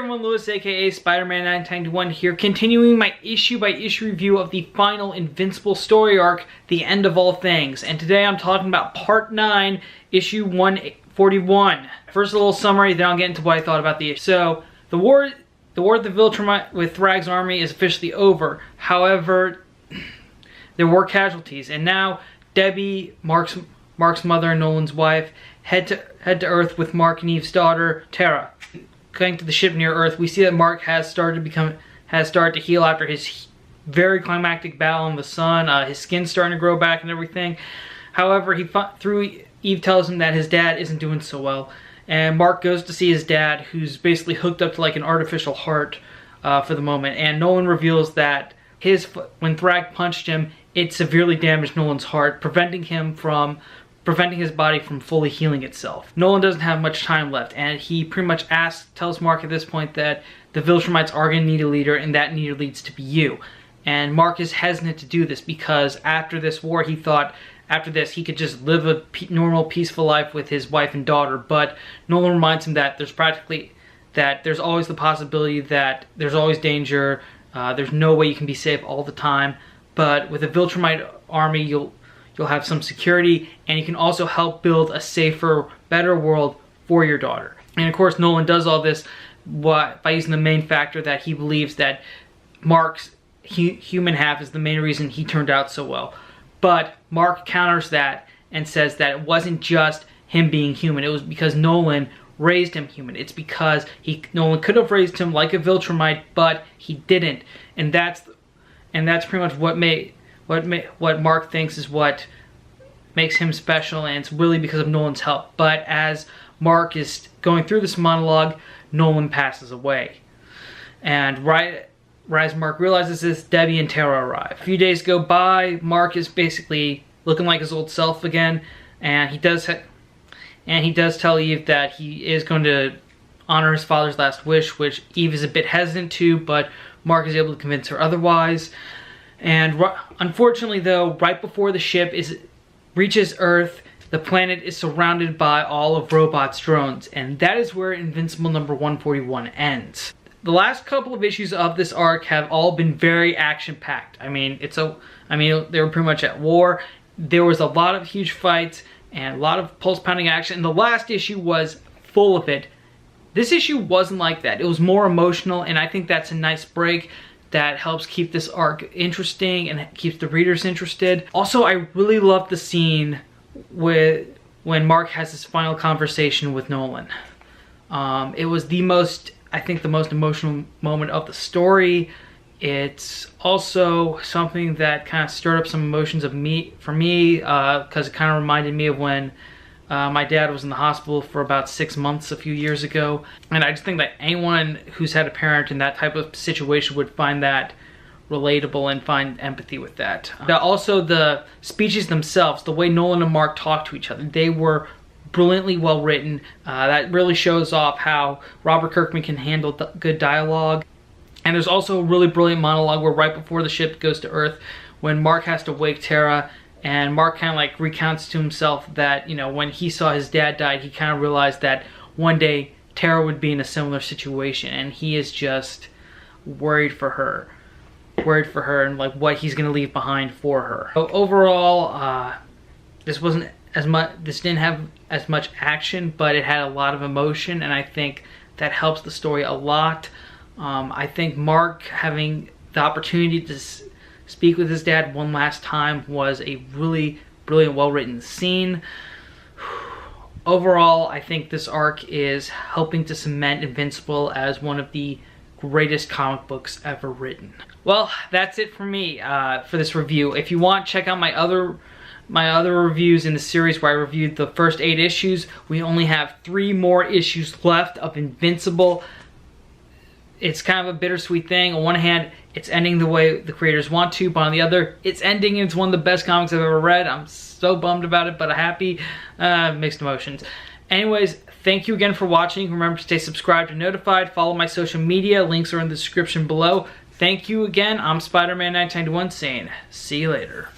everyone, Lewis aka Spider-Man 991 here, continuing my issue-by-issue review of the final Invincible story arc, The End of All Things. And today I'm talking about Part 9, Issue 141. First a little summary, then I'll get into what I thought about the issue. So, the war with the Viltrumite with Thrag's army is officially over. However, there were casualties, and now Debbie, Mark's mother and Nolan's wife, head to Earth with Mark and Eve's daughter, Tara. Going to the ship near Earth, we see that Mark has started to heal after his very climactic battle in the sun. His skin's starting to grow back and everything. However, Eve tells him that his dad isn't doing so well, and Mark goes to see his dad, who's basically hooked up to like an artificial heart for the moment. And Nolan reveals that when Thrag punched him, it severely damaged Nolan's heart, preventing his body from fully healing itself. Nolan doesn't have much time left, and he pretty much teltells Mark at this point that the Viltrumites are going to need a leader, and that leader needs to be you. And Mark is hesitant to do this because after this war, he thought after this he could just live a normal, peaceful life with his wife and daughter. But Nolan reminds him that there's always the possibility that there's always danger. There's no way you can be safe all the time. But with a Viltrumite army, you'll have some security, and you can also help build a safer, better world for your daughter. And of course, Nolan does all this by using the main factor that he believes that Mark's human half is the main reason he turned out so well. But Mark counters that and says that it wasn't just him being human, it was because Nolan raised him human. It's because Nolan could have raised him like a Viltrumite, but he didn't. And that's pretty much what Mark thinks is what makes him special, and it's really because of Nolan's help. But as Mark is going through this monologue, Nolan passes away. And right as Mark realizes this, Debbie and Tara arrive. A few days go by, Mark is basically looking like his old self again, and he does tell Eve that he is going to honor his father's last wish, which Eve is a bit hesitant to, but Mark is able to convince her otherwise. And unfortunately though, right before the ship reaches Earth, the planet is surrounded by all of Robot's drones, and that is where Invincible number 141 ends. The last couple of issues of this arc have all been very action-packed. I mean, they were pretty much at war. There was a lot of huge fights and a lot of pulse-pounding action, and the last issue was full of it. This issue wasn't like that. It was more emotional, and I think that's a nice break that helps keep this arc interesting and keeps the readers interested. Also, I really loved the scene when Mark has his final conversation with Nolan. It was I think the most emotional moment of the story. It's also something that kind of stirred up some emotions for me, because it kind of reminded me of when my dad was in the hospital for about 6 months a few years ago. And I just think that anyone who's had a parent in that type of situation would find that relatable and find empathy with that. Also, the speeches themselves, the way Nolan and Mark talked to each other, they were brilliantly well written. That really shows off how Robert Kirkman can handle good dialogue. And there's also a really brilliant monologue where right before the ship goes to Earth, when Mark has to wake Tara, and Mark kind of like recounts to himself that, you know, when he saw his dad die, he kind of realized that one day Tara would be in a similar situation, and he is just worried for her and like what he's gonna leave behind for her. So overall, this didn't have as much action, but it had a lot of emotion, and I think that helps the story a lot. I think Mark having the opportunity to speak with his dad one last time was a really brilliant, well-written scene. Overall, I think this arc is helping to cement Invincible as one of the greatest comic books ever written. Well, that's it for me for this review. If you want, check out my other reviews in the series where I reviewed the first 8 issues. We only have 3 more issues left of Invincible. It's kind of a bittersweet thing. On one hand, it's ending the way the creators want to, but on the other, it's ending. It's one of the best comics I've ever read. I'm so bummed about it, but happy. Mixed emotions. Anyways, thank you again for watching. Remember to stay subscribed and notified. Follow my social media. Links are in the description below. Thank you again. I'm Spider-Man 991 saying, see you later.